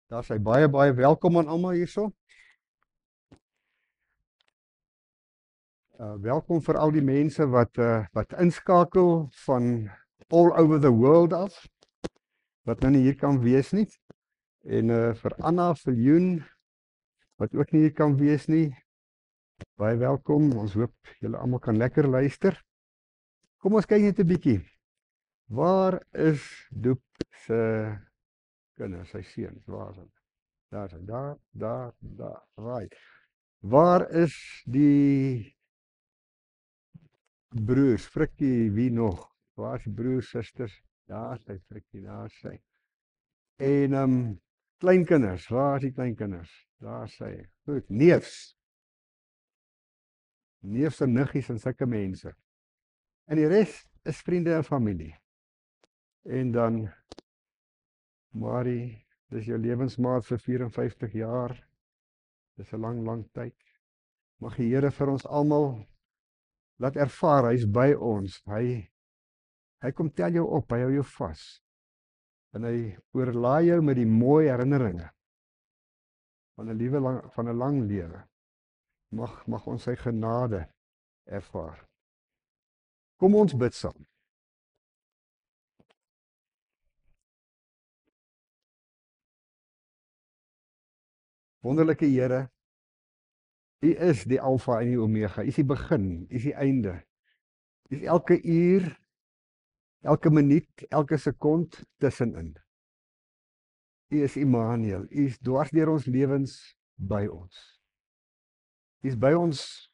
Daar sê baie welkom aan almal hierso. Welkom vir al die mense wat inskakel van all over the world af, wat nou nie hier kan wees nie. En vir Anna, vir Joen, wat ook nie hier kan wees nie, baie welkom. Ons hoop julle almal kan lekker luister. Kom ons kyk net 'n bietjie. Waar is Doep se kinders, sy seuns? Waar is hulle? Daar is hy, daar, right. Waar is die broers, Frikkie, wie nog? Waar is die broers, susters? Daar is hy, Frikkie, daar is hy. En kleinkinders, waar is die kleinkinders? Daar is hy. Goed, neefs. Neefs en niggies en sulke mense. En die res is vriende en familie. En dan Marie, dis jou lewensmaat vir 54 jaar. Dis 'n lang tyd. Mag die Here vir ons almal laat ervaar, hy's by ons. Hy kom tel jou op, hy hou jou vas. En hy oorlaai jou met die mooi herinneringe van 'n lang lewe. Mag ons sy genade ervaar. Kom ons bid saam. Wonderlike Here, U is die Alfa en die Omega. U is die begin, U is die einde. U is elke uur, elke minuut, elke sekond tussenin. U is Immanuel. U is dwars deur ons lewens by ons. U is by ons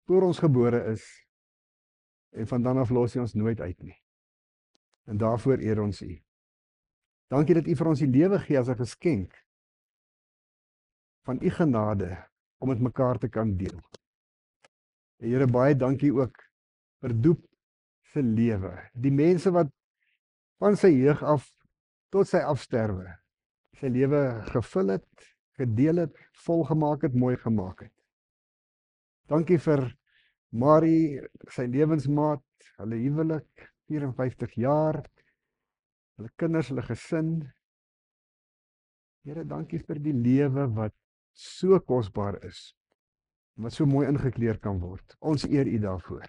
voor ons gebore is en van dan af los U ons nooit uit nie. En daarvoor eer ons U. Dankie dat U vir ons die lewe gee as 'n geskenk van U genade om met mekaar te kan deel. En Here, baie dankie ook vir Doep se lewe. Die mense wat van sy jeug af tot sy afsterwe sy lewe gevul het, gedeel het, volgemaak het, mooi gemaak het. Dankie vir Marie, sy lewensmaat, hulle huwelik, 54 jaar, hulle kinders, hulle gesin. Here, dankie vir die lewe wat so kosbaar is, wat so mooi ingekleer kan word. Ons eer U daarvoor.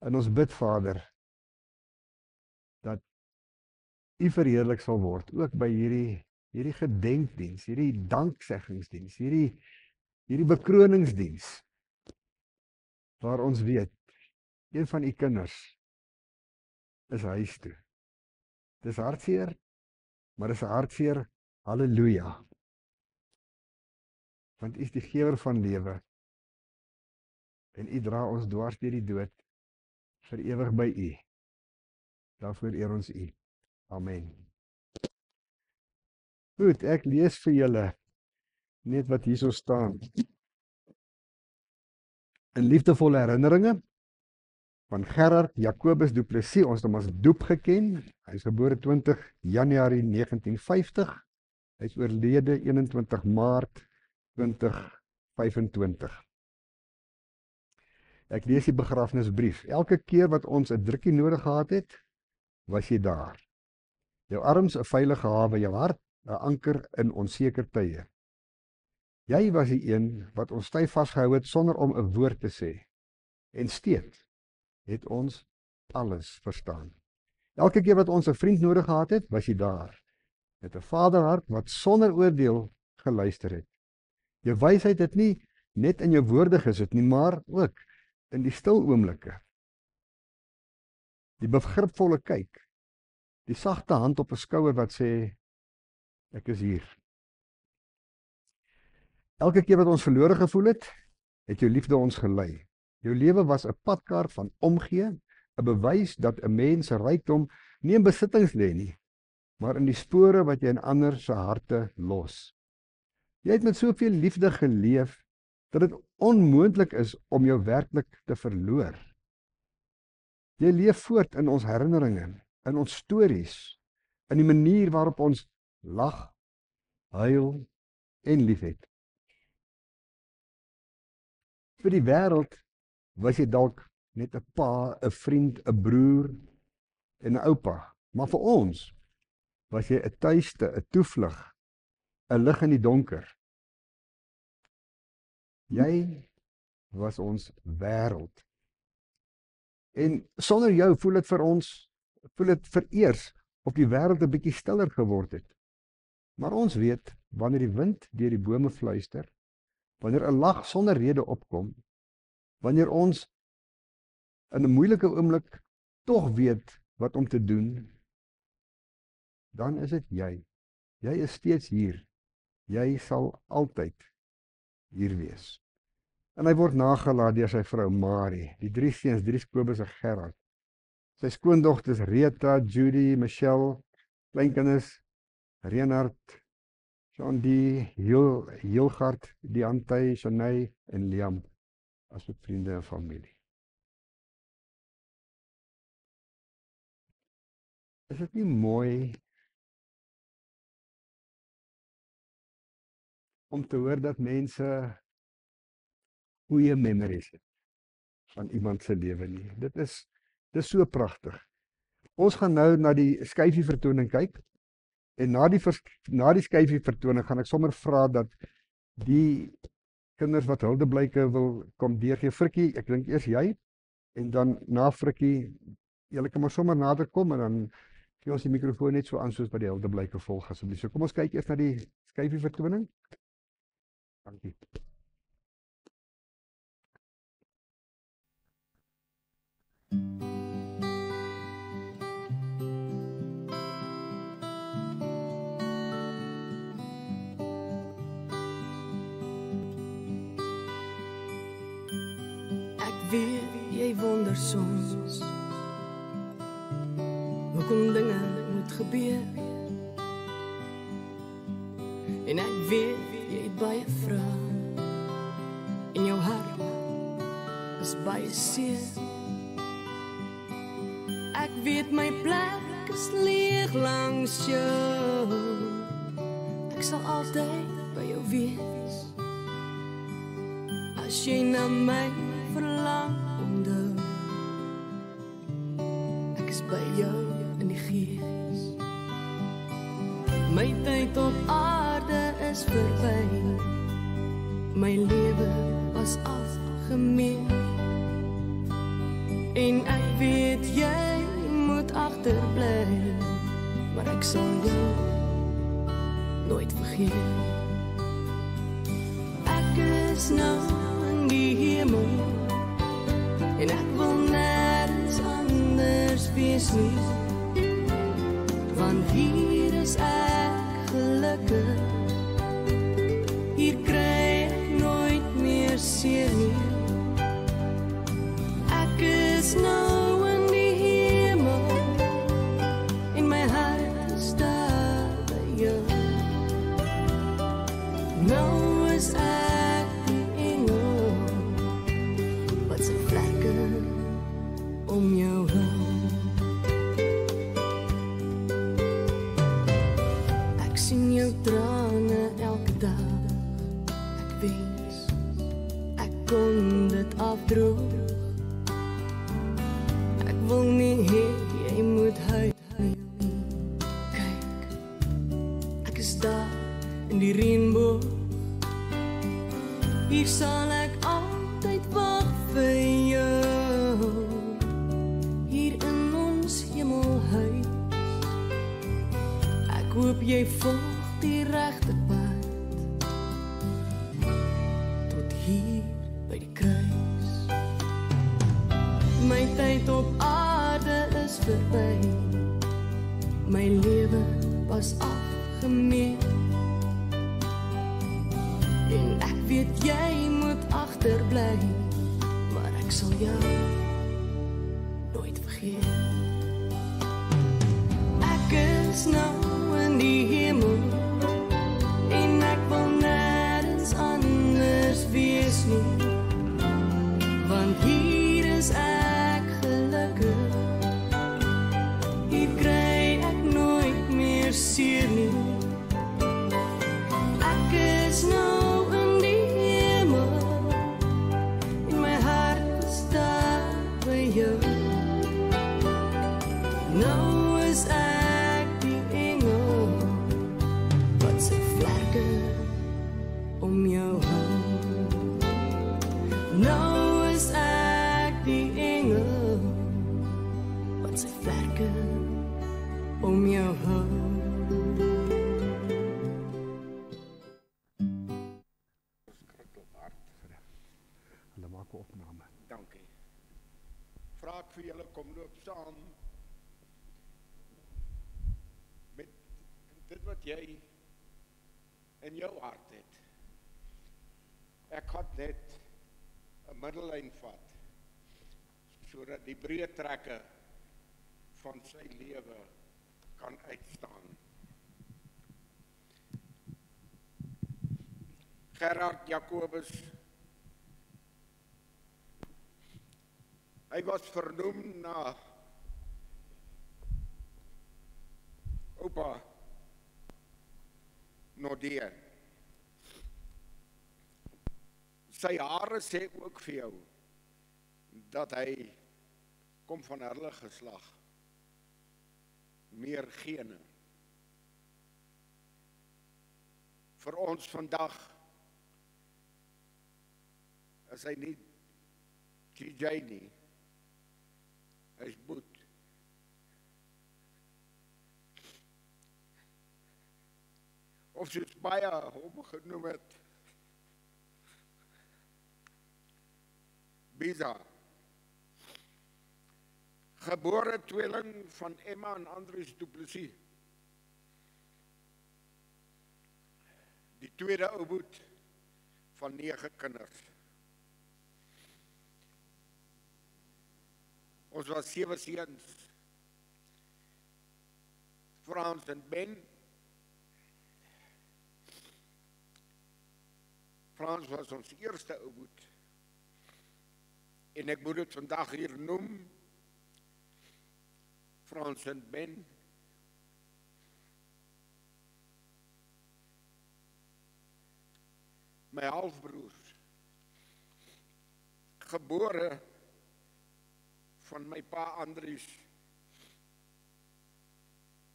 En ons bid, Vader, dat U verheerlik sal word, ook by hierdie gedenkdiens, hierdie dankseggingsdiens, hierdie bekroningsdiens, waar ons weet, een van U kinders is huis toe. Dis hartseer, maar dis 'n hartseer, halleluja. Want U is die gewer van lewe, en U dra ons dwars deur die dood, vir ewig by U. Daarvoor eer ons U. Amen. Goed, ek lees vir julle net wat hierso staan. In liefdevolle herinneringe van Gerard Jacobus Du Plessis, ons het hom as Doep geken. Hy is gebore 20 Januarie 1950. Hy is oorlede 21 Maart 2025. Ek lees die begrafnisbrief. Elke keer wat ons 'n drukkie nodig gehad het, was jy daar. Jou arms 'n veilige hawe, jou hart 'n anker in onseker tye. Jy was die een wat ons styf vasgehou het sonder om 'n woord te sê. En steeds het ons alles verstaan. Elke keer wat ons 'n vriend nodig gehad het, was jy daar. Met 'n vaderhart wat sonder oordeel geluister het. Jou wysheid het nie net in jou woorde gesit nie, maar ook in die stil oomblikke. Die begripvolle kyk, die sagte hand op 'n skouer wat sê, ek is hier. Elke keer wat ons verlore gevoel het, het jou liefde ons gelei. Jou lewe was 'n padkaart van omgee, 'n bewys dat 'n mens se rykdom nie in besittings lê nie, maar in die spore wat jy in ander se harte los. Jy het met soveel liefde geleef, dat dit onmoontlik is om jou werklik te verloor. Jy leef voort in ons herinneringe, in ons stories, in die manier waarop ons lag, huil en liefhet. Vir die wêreld was jy dalk net 'n pa, 'n vriend, 'n broer en 'n oupa, maar vir ons was jy 'n tuiste, 'n toevlug, 'n lig in die donker. Jy was ons wêreld. En sonder jou voel dit vereers of die wêreld 'n bietjie stiller geword het. Maar ons weet, wanneer die wind deur die bome fluister, wanneer 'n lag sonder rede opkom, wanneer ons in 'n moeilike oomblik tog weet wat om te doen, dan is dit jy. Jy is steeds hier. Jy sal altyd hier wees. En hy word nagelaat deur sy vrou Marie, die 3 seuns, Dries, Kobus en Gerard. Sy skoondogters Rita, Judy, Michelle, kleinkinders Renard, Jean die Hilgard, Diantay, Shanay en Liam, as ook vriende en familie. Is dit nie mooi om te hoor dat mense goeie memories het van iemand se lewe nie? Dit is so pragtig. Ons gaan nou na die skyfie vertoning kyk. En na die skyfie vertoning gaan ek sommer vra dat die kinders wat huldeblyke wil kom deurgee. Frikkie, ek dink eers jy, en dan na Frikkie, julle kan maar sommer nader kom en dan gee ons die mikrofoon net so aan soos by die huldeblyke volg asseblief. So kom ons kyk eers na die skyfie vertoning. Dankie. Jy wonder soms hoekom dinge moet gebeur. En ek weet jy het baie vrae en jou hart is baie seer. Ek weet my plek is leeg langs jou. Ek sal altyd by jou wees. As jy na my verlang, ek is by jou in die gees. My tyd op aarde is verby. My lewe was afgemeet. En ek weet jy moet agterbly, maar ek sal jou nooit vergeet. Ek is nou in die hemel en ek wil nergens anders wees nie, want hier is ek gelukkig. Hier kry ek nooit meer seer nie. Ek is nou in die hemel en my hart is daar by jou. Nou is ek die engel wat sy vlekke om jou hou. Ek sien jou trane elke dag. Ek wens ek kon dit afdroog. Ek wil nie hê jy moet huil nie. Kyk, ek is daar in die reënboog. Hier sal ek altyd wag vir jou. Hier in ons hemelhuis. Ek hoop jy volg die regte pad tot hier by die kruis. My tyd op aarde is verby. My lewe was afgemeet. En ek weet jy moet agterbly, maar ek sal jou nooit vergeet. Ek is nou in die hemel en ek wil nergens anders wees nie, want hier is ek gelukkig. Hier kry ek nooit meer seer nie. Ek is nou nou is ek die engel wat sy vlekke wat sy werke om jou hou. Hulle maak 'n opname. Dankie. Vra ek vir julle kom loop saam met dit wat jy in jou hart het. Ek gaan net 'n middellyn vat sodat die breë trekke van sy lewe kan uitstaan. Gerard Jacobus, hy was vernoem na oupa Nordee. Sy hare sê ook vir jou dat hy kom van hulle geslag. Meer gene. Vir ons vandag is hy nie TJ nie. Hy is Boet. Of soos baie hom genoem het, Biza. Gebore tweeling van Emma en Andries Du Plessis. Die tweede ou Boet van 9 kinders. Ons was 7 seuns. Frans en Ben. Frans was ons eerste ou Boet. En ek moet dit vandag hier noem. Frans en Ben. My halfbroers. Gebore van my pa Andries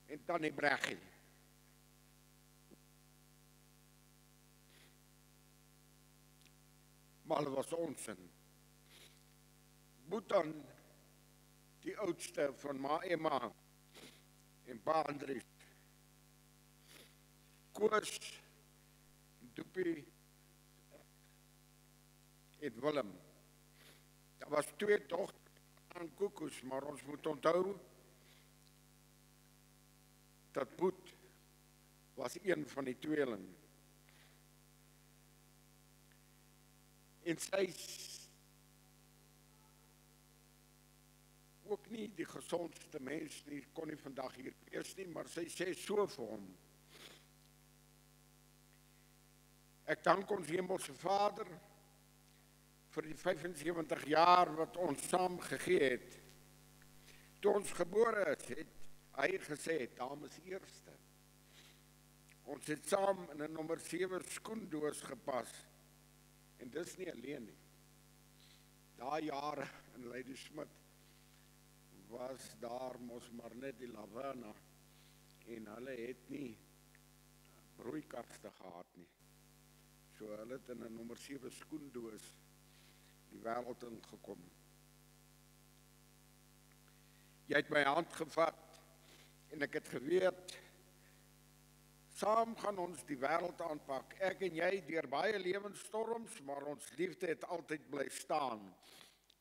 en Tannie Breggie. Maar hulle was onsin. Boetan, die oudste van ma Emma en pa Andries. Koos, Doepie en Willem. Daar was 2 dogters aan Koekoes, maar ons moet onthou dat Boet was een van die tweeling. En sy ook nie die gezondste mens nie, kon nie vandag hier wees nie, maar sy sê so vir hom. Ek dank ons Hemelse Vader vir die 75 jaar wat ons saam gegee het. Toe ons gebore is, het hy gesê, dames eerste. Ons het saam in 'n nommer 7 skoendoos gepas. En dis nie alleen nie. Daai jare in Ladysmith was daar mos maar net die Laverna en hulle het nie broeikaste gehad nie. So hulle het in 'n nommer 7 skoendoos die wêreld ingekom. Jy het my hand gevat en ek het geweet, saam gaan ons die wêreld aanpak. Ek en jy deur baie lewensstorms, maar ons liefde het altyd bly staan.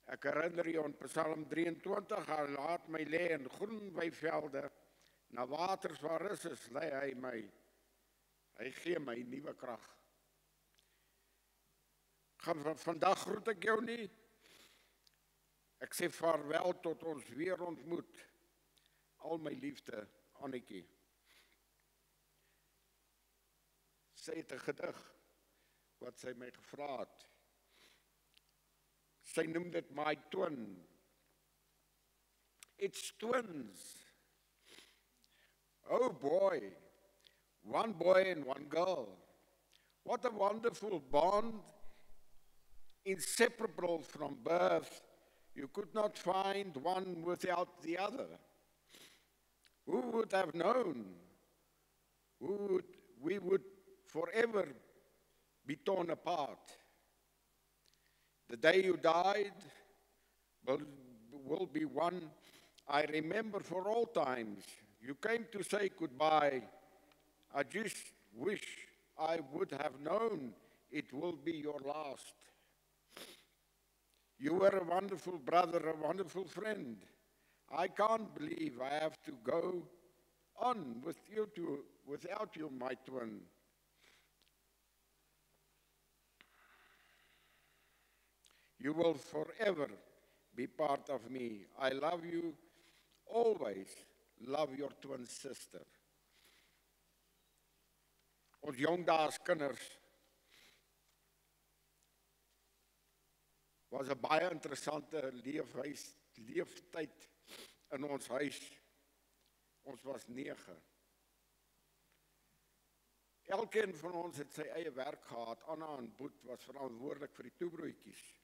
Ek herinner jou aan Psalm 23, hy laat my lê in groen weivelde, na waters waar rus is, lei hy my. Hy gee my nuwe krag. Vandag groet ek jou nie. Ek sê vaarwel tot ons weer ontmoet. Al my liefde, Annetjie. Sy het 'n gedig wat sy my gevra het. Sy noem dit My Twin. It's twins. Oh boy, one boy and one girl. What a wonderful bond, inseparable from birth. You could not find one without the other. Who would have known? We would forever be torn apart. The day you died will be one I remember for all times you came to say goodbye. I just wish I would have known it will be your last. You were a wonderful brother, a wonderful friend. I can't believe I have to go on without you, my twin. You will forever be part of me. I love you, always love your twin sister. Ons jong dae as kinders was 'n baie interessante leeftyd in ons huis. Ons was 9. Elkeen van ons het sy eie werk gehad. Anna en Boet was verantwoordelik vir die toebroodjies.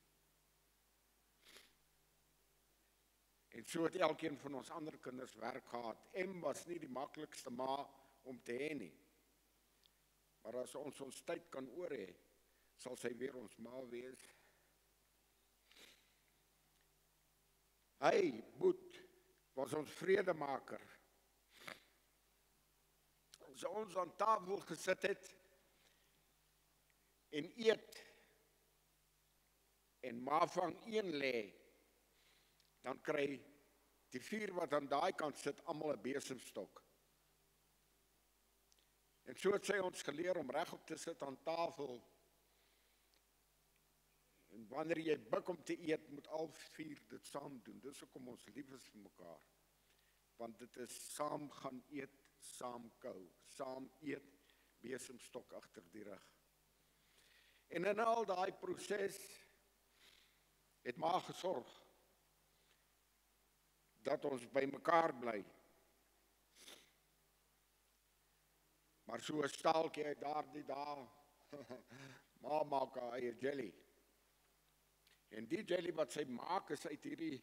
En so het elkeen van ons ander kinders werk gehad. M was nie die maklikste ma om te hê nie. Maar as ons tyd kan oor hê, sal sy weer ons ma wees. Hy, Boet, was ons vredemaker. As ons aan tafel gesit het en eet en ma vang een lê, dan kry die 4 wat aan daai kant sit almal 'n besemstok. En so het sy ons geleer om regop te sit aan tafel. En wanneer jy buig om te eet, moet al 4 dit saam doen. Dis hoekom ons lief is vir mekaar. Want dit is saam gaan eet, saam kou, saam eet, besemstok agter die rug. En in al daai proses het ma gesorg dat ons by mekaar bly. Maar so 'n staaltjie uit daardie dae, ma maak haar eie jelly. En die jelly wat sy maak is uit hierdie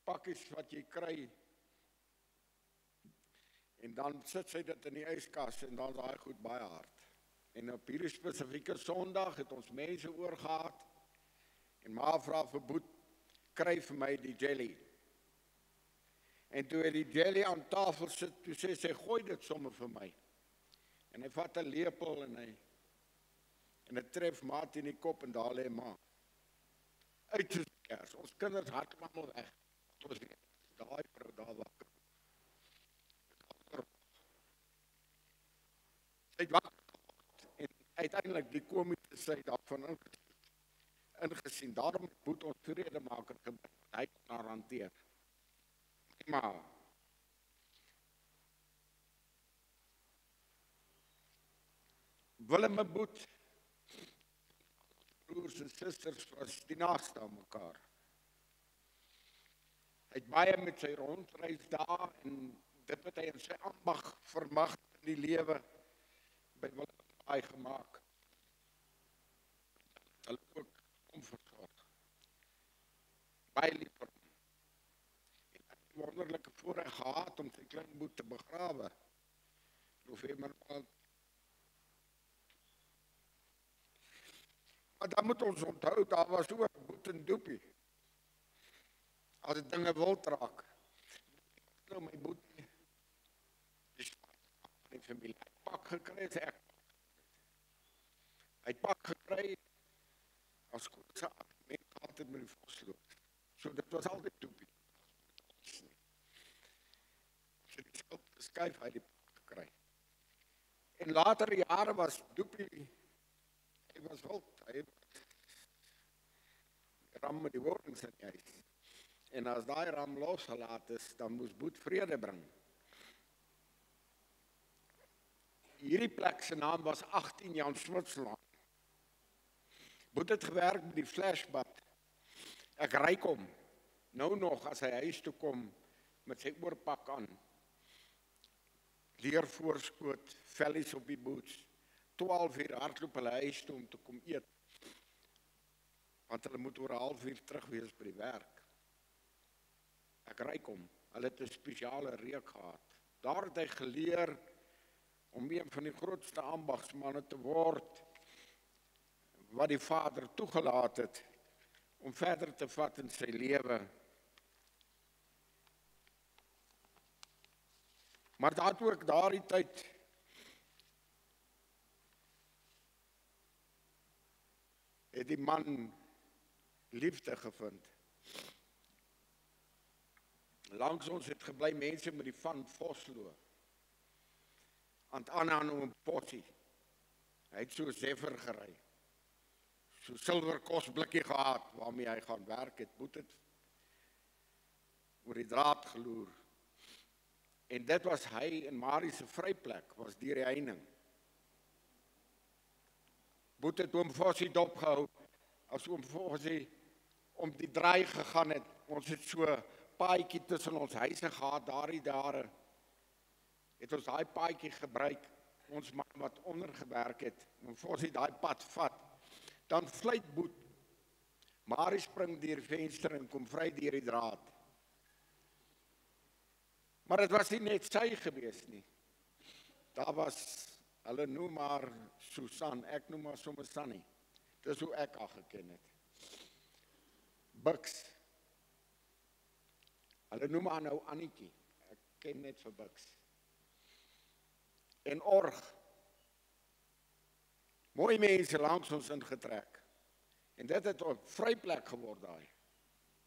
pakkies wat jy kry. En dan sit sy dit in die yskas en dan is daai goed baie hard. En op hierdie spesifieke Sondag het ons mense oorgehad en ma vra vir Boet, kry vir my die jelly. En toe hy die jelly aan tafel sit, toe sê sy, gooi dit sommer vir my. En hy vat 'n lepel en hy tref ma teen die kop en daar lê ma. Uit soos kers. Ons kinders hardloop almal weg. Ons weet, daai vrou daar wakker. Sy het wakker en uiteindelik die komiese sy daarvan ingesien. Daarom het Boet ons vredemaker gebring. Hy kon haar hanteer. Maar Willem en Boet, broers en susters, was die naaste aan mekaar. Hy het baie met sy rondreis daar en dit wat hy in sy ambag vermag in die lewe by Willem baie gemaak. Hulle ook omversorg. Baie lief vir hom. En hy het 'n wonderlike voorreg gehad om sy klein Boet te begrawe. November maand. Maar dan moet ons onthou, daar was ook Boet en Doepie. As die dinge wild raak. Nou my Boetie, die van die familie, hy het pak gekry, sê ek. Hy het pak gekry, as koose argument altyd met die Vosloot. So dit was altyd Doepie. So die skuld geskuif, hy het die pak gekry. En later jare was Doepie, hy was wild, hy het ram met die wordings in die huis. En as daai ram losgelaat is, dan moes Boet vrede bring. Hierdie plek se naam was 18 Jan Smitslaan. Boet het gewerk met die flashbad. Ek ryk hom, nou nog as hy huis toe kom, met sy oorpak aan. Leer voorskoot, vellies op die boots. 12 uur hardloop hulle huis toe om te kom eet. Want hulle moet oor 'n halfuur terug wees by die werk. Ek ryk hom, hulle het 'n spesiale reuk gehad. Daar het hy geleer om een van die grootste ambagsmanne te word, wat die Vader toegelaat het, om verder te vat in sy lewe Maar daar ook daardie tyd het die man liefde gevind. Langs ons het gebly mense met die van Vosloo. Aan Anna en Potsie. Hy het so Zeffer gery. So silwer kosblikkie gehad waarmee hy gaan werk het. Moet het oor die draad geloer. En dit was hy en Marie se vryplek, was deur die heining. Moet het oom Vossie dopgehou, as oom Vossie om die draai gegaan het. Ons het so paadjie tussen ons huise gehad, daardie jare. Het ons daai paadjie gebruik, ons man wat ondergewerk het, oom Vossie daai pad vat. Dan fluit Boet. Marie spring deur die venster en kom vry deur die draad. Maar dit was nie net sy gewees nie. Daar was, hulle noem maar Susan, ek noem maar sommer Sunny. Dis hoe ek haar geken het. Buks. Hulle noem haar nou Annetjie. Ek ken net vir Buks. En Org. Mooi mense langs ons ingetrek. En dit het 'n vryplek geword daai.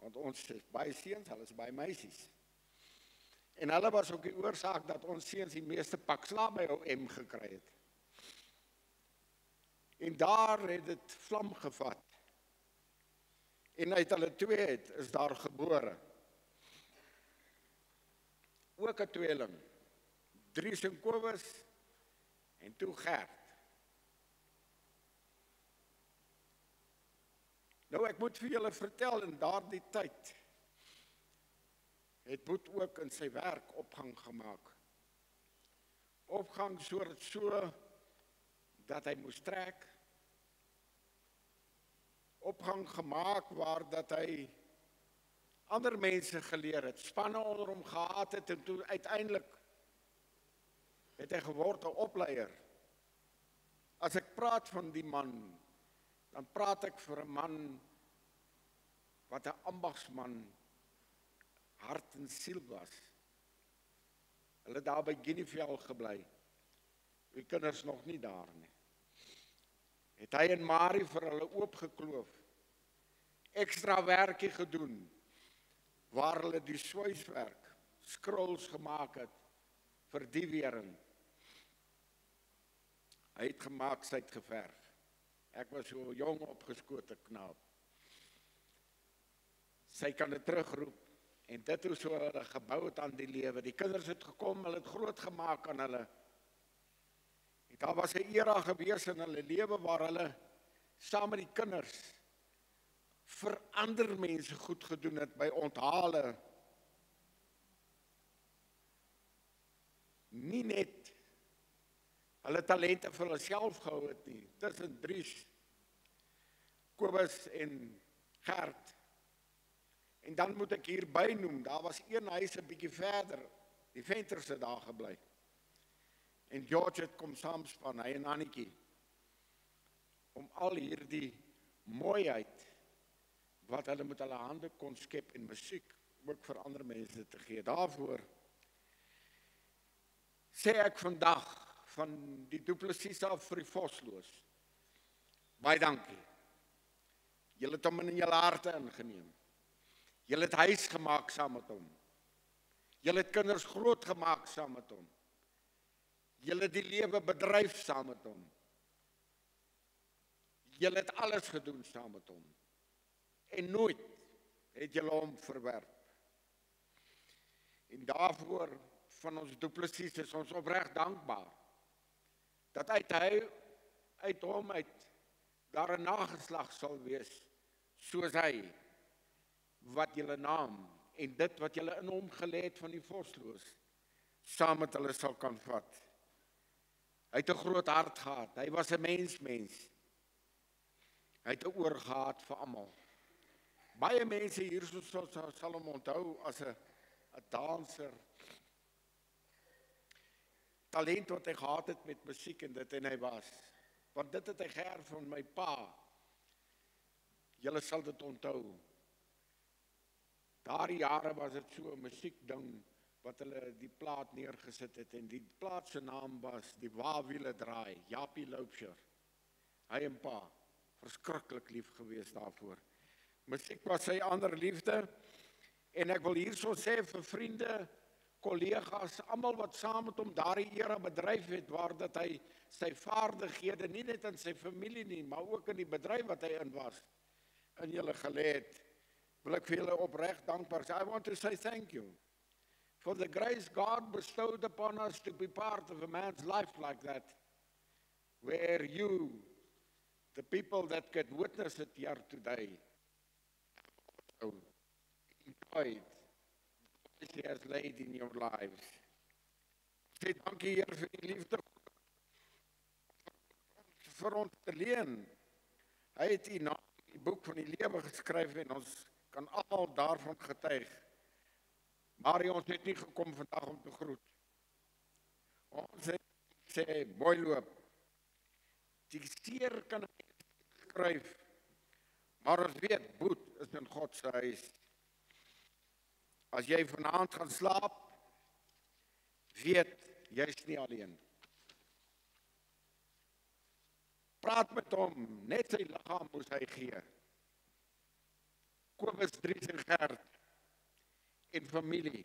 Want ons is baie seuns, hulle is baie meisies. En hulle was ook die oorsaak dat ons seuns die meeste pak slaap by OM gekry het. En daar het dit vlam gevat. En uit hulle twee is daar gebore. Ook 'n tweeling. Dries en Kobus en toe Gert. Nou ek moet vir julle vertel, in daardie tyd het Boet ook in sy werk opgang gemaak. Opgang so dat hy moes trek. Opgang gemaak waar dat hy ander mense geleer het, spanne onder hom gehad het en toe uiteindelik het hy geword 'n opleier. As ek praat van die man, dan praat ek vir 'n man wat 'n ambagsman hart en siel was. Hulle daar by Guineaville gebly. Die kinders nog nie daar nie. Het hy en Marie vir hulle oopgekloof. Ekstra werkie gedoen, waar hulle die sweiswerk, scrolls gemaak het, vir die wering. Hy het gemaak, sy het geverf. Ek was so jong opgeskote knaap. Sy kan dit terugroep, en dit hoe so hulle gebou het aan die lewe. Die kinders het gekom, hulle het groot gemaak aan hulle. En daar was 'n era gewees in hulle lewe waar hulle saam met die kinders vir ander mense goed gedoen het by onthale. Nie net hulle talente vir hulle self gehou het nie. Tussen Dries, Kobus en Gert. En dan moet ek hier bynoem, daar was een huis 'n bietjie verder, die Venters het daar gebly. En George het kom saamspan, hy en Annetjie, om al hierdie mooiheid wat hulle met hulle hande kon skep en musiek ook vir ander mense te gee. Daarvoor sê ek vandag van die Du Plessis af vir die Vosloos. Baie dankie. Julle het hom in julle harte ingeneem. Julle het huis gemaak saam met hom. Julle het kinders groot gemaak saam met hom. Julle het die lewe bedryf saam met hom. Julle het alles gedoen saam met hom. En nooit het julle hom verwerp. En daarvoor van ons Du Plessis is ons opreg dankbaar. Dat uit hom daar 'n nageslag sal wees, soos hy, wat julle naam en dit wat julle in hom gelê het van die Vosloos, saam met hulle sal kan vat. Hy het 'n groot hart gehad, hy was 'n mens. Hy het 'n oor gehad vir almal. Baie mense hier sal hom onthou as 'n danser. Talent wat hy gehad het met musiek en dit en hy was. Want dit het hy geërf van my pa. Julle sal dit onthou. Daardie jare was dit so 'n musiekding wat hulle die plaat neergesit het en die plaat se naam was Die Waawiele Draai, Japie Loubser. Hy en pa, verskriklik lief gewees daarvoor. Musiek was sy ander liefde en ek wil hierso sê vir vriende, kollegas, almal wat saam met hom daardie era bedryf het waar dat hy sy vaardighede nie net in sy familie nie, maar ook in die bedryf wat hy in was, in julle gelê het, wil ek vir julle opreg dankbaar sê. I want to say thank you for the grace God bestowed upon us to be part of a man's life like that, where you, the people that could witness it here today, enjoyed what He has laid in your lives. Sê dankie Heer vir die liefde vir ons te leen. Hy het die naam in die boek van die lewe geskryf en ons kan almal daarvan getuig. Maar ons het nie gekom vandag om te groet. Ons het sê, mooi loop. Die seer kan ek skryf, maar ons weet, boet is in God se huis. As jy vanaand gaan slaap, weet, jy is nie alleen. Praat met hom, net sy liggaam moes hy gee. Kobus, Dries en Gert, en familie,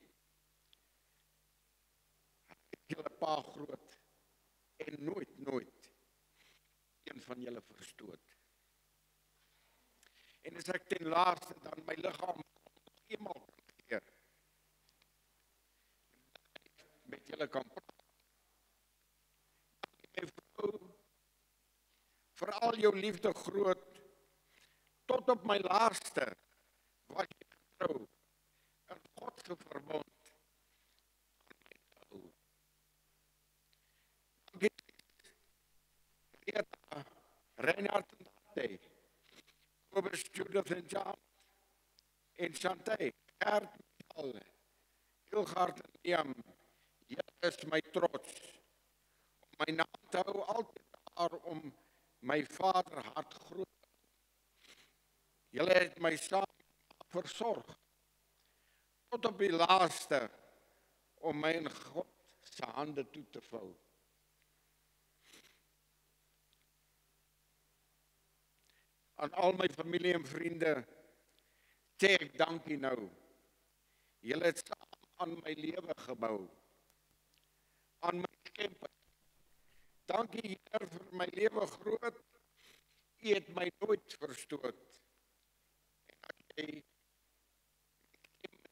julle pa groot, en nooit, een van julle verstoot. En as ek ten laaste dan my liggaam eenmaal kan gee, met julle kan praat. My vrou, vir al jou liefde groot, tot op my laaste, wat jy getrou, in God se verbond. Dankie, Reinhard en Tate, Kobus, Judith en Jan, en Chantay, Gert, Michal, Hilgard en Liam, julle is my trots. Om my naam te hou altyd daar om my vader hart groot. Julle het my saam versorg. Tot op die laaste, om my in God se hande toe te vou. Aan al my familie en vriende, sê ek dankie nou. Julle het saam aan my lewe gebou, aan my skepper. Dankie Heer vir my lewe groot, U het my nooit verstoot. En as jy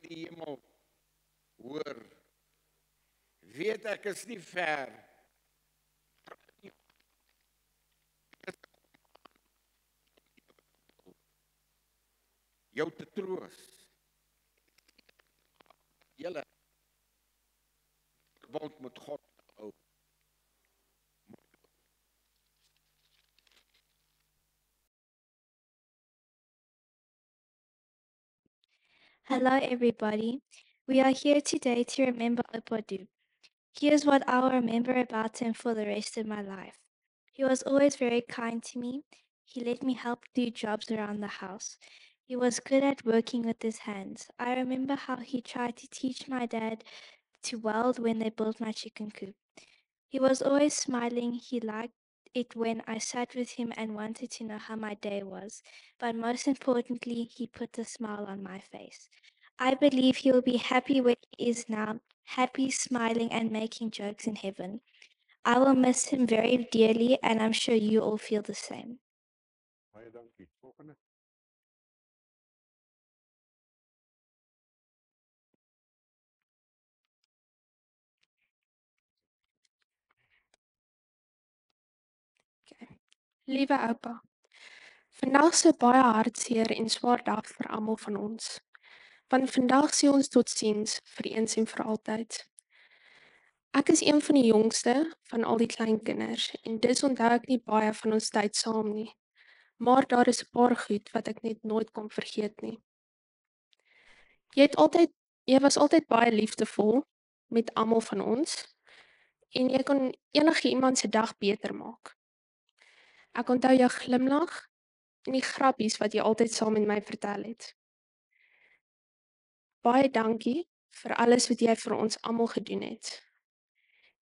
die hemel hoor, weet ek is nie ver, jou te troos, julle verbond met God hou. Hello, everybody. We are here today to remember Opodu. Here's what I'll remember about him for the rest of my life. He was always very kind to me. He let me help do jobs around the house. He was good at working with his hands. I remember how he tried to teach my dad to weld when they built my chicken coop. He was always smiling. He liked it when I sat with him and wanted to know how my day was. But most importantly, he put a smile on my face. I believe he will be happy where he is now, happy, smiling, and making jokes in heaven. I will miss him very dearly, and I'm sure you all feel the same. Baie dankie. Volgende. Liewe oupa, vandag is 'n baie hartseer en swaar dag vir almal van ons. Want vandag sê ons totsiens vir eens en vir altyd. Ek is een van die jongste van al die kleinkinders en dus onthou ek nie baie van ons tyd saam nie. Maar daar is 'n paar goed wat ek net nooit kon vergeet nie. Jy was altyd baie liefdevol met almal van ons en jy kon enige iemand se dag beter maak. Ek onthou jou glimlag en die grappies wat jy altyd saam met my vertel het. Baie dankie vir alles wat jy vir ons almal gedoen het.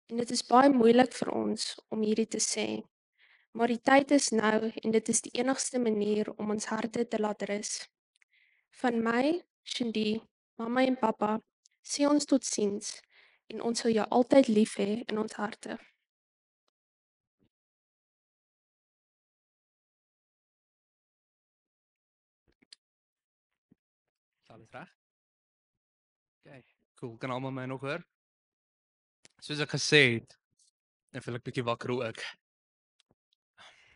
En dit is baie moeilik vir ons om hierdie te sê, maar die tyd is nou en dit is die enigste manier om ons harte te laat rus. Van my, Shindy, mamma en pappa, sê ons totsiens en ons sal jou altyd lief hê in ons harte. Is alles reg? Okay, cool. Kan almal my nog hoor? Soos ek gesê het, dan voel ek bietjie wakker ook.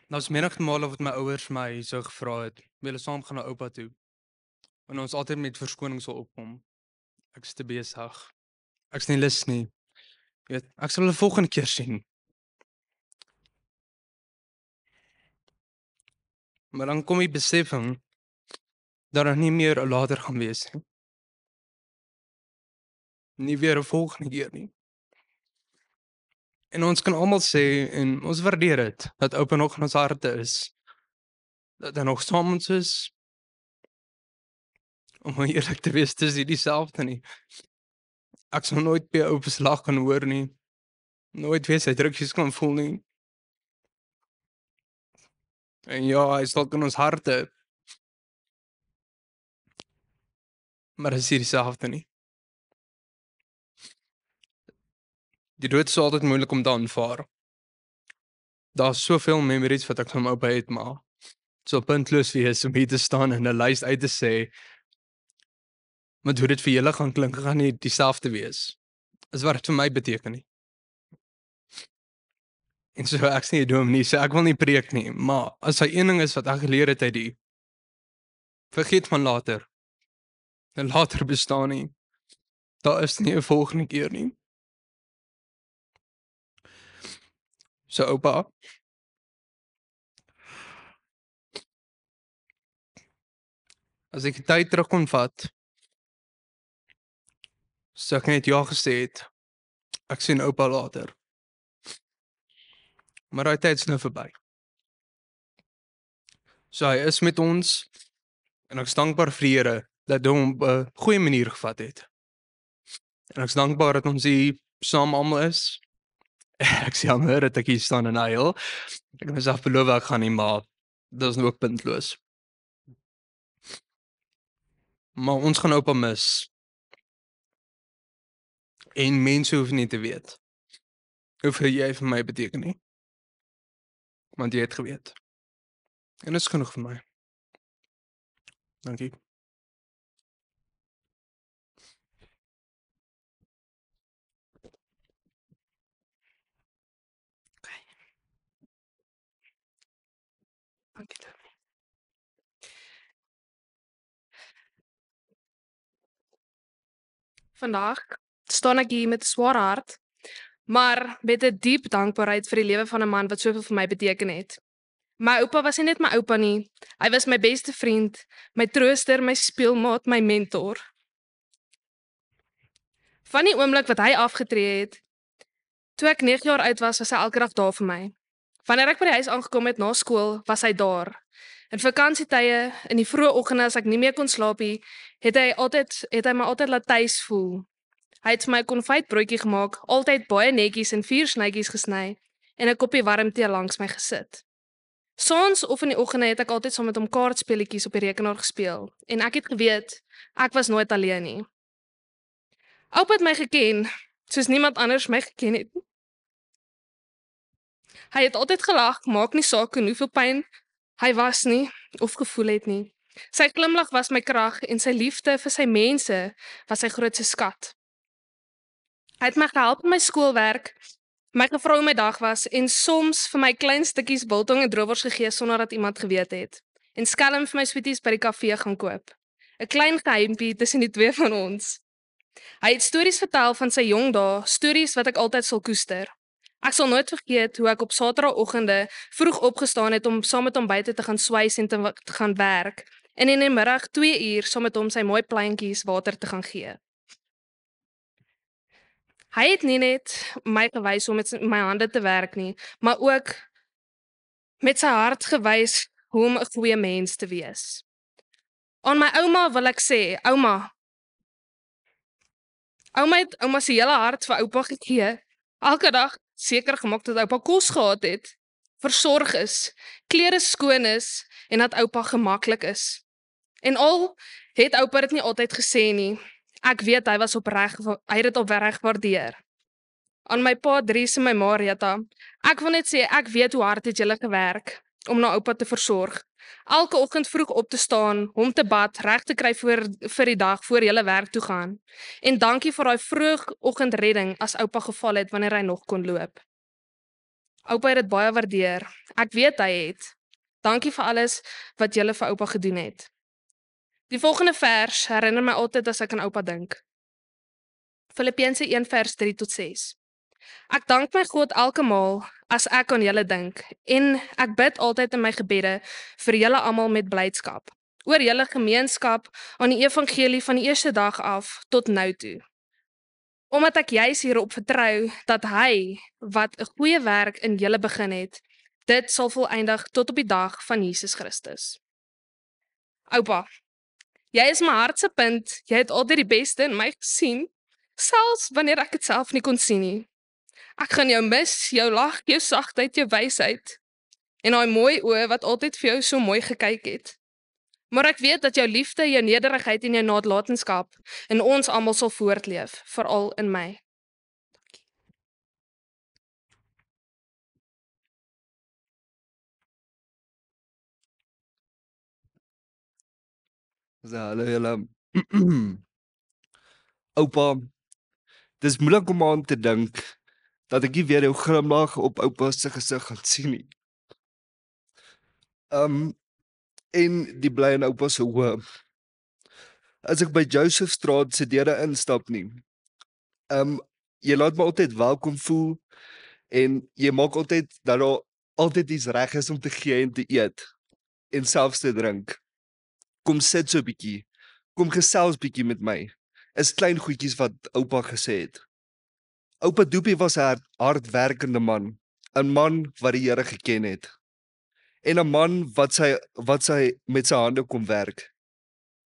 Daar's menige male wat my ouers my so gevra het, wil hulle saam gaan na oupa toe? En ons altyd met verskonings sal opkom. Ek is te besig. Ek's nie lus nie. Jy weet, ek sal hulle volgende keer sien. Maar dan kom die besefing dat daar nie meer 'n later gaan wees nie. Nie weer 'n volgende keer nie. En ons kan almal sê en ons waardeer dit dat oupa nog in ons harte is. Dat hy nog saam met ons is. Om eerlik te wees, dis nie dieselfde nie. Ek sal nooit by oupa se lag kan hoor nie. Nooit weer sy drukkies kan voel nie. En ja, hy is dalk in ons harte. Maar dit is nie dieselfde nie. Die dood is altyd moeilik om te aanvaar. Daar's soveel memories wat ek van my oupa het, maar so puntloos wees om hier te staan en 'n lys uit te sê. Maar hoe dit vir julle gaan klink, gaan nie dieselfde wees as wat dit vir my beteken nie. En so ek's nie 'n dominee, so ek wil nie preek nie, maar as hy een ding is wat ek geleer het uit die vergeet van later. En later bestaan nie. Daar is nie 'n volgende keer nie. So oupa, as ek die tyd terug kon vat, sou ek net ja gesê het. Ek sien oupa later. Maar daai tyd is nou verby. So hy is met ons en ek is dankbaar vir die Here dat hy hom op 'n goeie manier gevat het. En ek is dankbaar dat ons hier saam almal is. Ek sien jammer dat ek hier staan en huil. Ek het myself beloof ek gaan nie, maar dit is nou ook puntloos. Maar ons gaan oupa mis. En mense hoef nie te weet hoeveel jy vir my beteken nie. Want jy het geweet. En dit is genoeg vir my. Dankie. Dankie. Vandag staan ek hier met 'n swaar hart, maar met 'n diep dankbaarheid vir die lewe van 'n man wat soveel vir my beteken het. My oupa was nie net my oupa nie, hy was my beste vriend, my trooster, my speelmaat, my mentor. Van die oomblik wat hy afgetree het, toe ek 9 jaar oud was, was hy elke dag daar vir my. Wanneer ek by die huis aangekom het na skool, was hy daar. In vakansietye, in die vroeë oggende as ek nie meer kon slaap nie, het hy my altyd laat tuis voel. Hy het vir my 'n konfytbroodjie gemaak, altyd baie netjies in 4 snytjies gesny en 'n koppie warm tee langs my gesit. Saans of in die oggende het ek altyd saam met hom kaartspeletjies op die rekenaar gespeel en ek het geweet ek was nooit alleen nie. Oupa het my geken soos niemand anders my geken het. Hy het altyd gelag, maak nie saak hoeveel pyn hy was nie of gevoel het nie. Sy glimlag was my krag en sy liefde vir sy mense was sy grootste skat. Hy het my gehelp met my skoolwerk, my gevra hoe my dag was en soms vir my klein stukkies biltong en droewors gegee sonder dat iemand geweet het. En skelm vir my sweeties by die kafee gaan koop. 'n Klein geheimpie tussen die twee van ons. Hy het stories vertel van sy jong dae, stories wat ek altyd sal koester. Ek sal nooit vergeet hoe ek op Saterdagoggende vroeg opgestaan het om saam met hom buite te gaan swys en te gaan werk en in die middag 2 uur saam met hom sy mooi plantjies water te gaan gee. Hy het nie net my gewys om met my hande te werk nie, maar ook met sy hart gewys hoe om 'n goeie mens te wees. Aan my ouma wil ek sê, ouma, Ouma het ouma se hele hart vir oupa gegee. Elke dag seker gemaak dat oupa kos gehad het, versorg is, klere skoon is en dat oupa gemaklik is. En al het oupa dit nie altyd gesê nie. Ek weet hy het dit opreg waardeer. Aan my pa Dries en my ma Rita, ek wil net sê ek weet hoe hard het julle gewerk om na oupa te versorg. Elke oggend vroeg op te staan, hom te bad, reg te kry vir die dag voor julle werk toe gaan. En dankie vir daai vroegoggendredding as oupa geval het wanneer hy nog kon loop. Oupa het dit baie waardeer. Ek weet hy het. Dankie vir alles wat julle vir oupa gedoen het. Die volgende vers herinner my altyd as ek aan oupa dink. Filippense 1 vers 3 tot 6. Ek dank my God elke maal as ek aan julle dink en ek bid altyd in my gebede vir julle almal met blydskap, oor julle gemeenskap aan die evangelie van die eerste dag af tot nou toe. Omdat ek juis hierop vertrou dat hy wat 'n goeie werk in julle begin het, dit sal volëindig tot op die dag van Jesus Christus. Oupa, jy is my hart se punt, jy het altyd die beste in my gesien, selfs wanneer ek dit self nie kon sien nie. Ek gaan jou mis, jou lag, jou sagtheid, jou wysheid en daai mooi oë wat altyd vir jou so mooi gekyk het. Maar ek weet dat jou liefde, jou nederigheid en jou nalatenskap in ons almal sal voortleef, veral in my. Hallo julle. Oupa, dis moeilik om aan te dink dat ek nie weer jou glimlag op oupa se gesig gaan sien nie. En die bly in oupa se oë. As ek by Joseph Straat se deure instap nie. Jy laat my altyd welkom voel en jy maak altyd dat daar altyd iets reg is om te gee en te eet en selfs te drink. Kom sit so 'n bietjie. Kom gesels bietjie met my. Is klein goedjies wat oupa gesê het. Oupa Doopie was 'n hardwerkende man, 'n man wat die Here geken het. En 'n man wat sy met sy hande kom werk.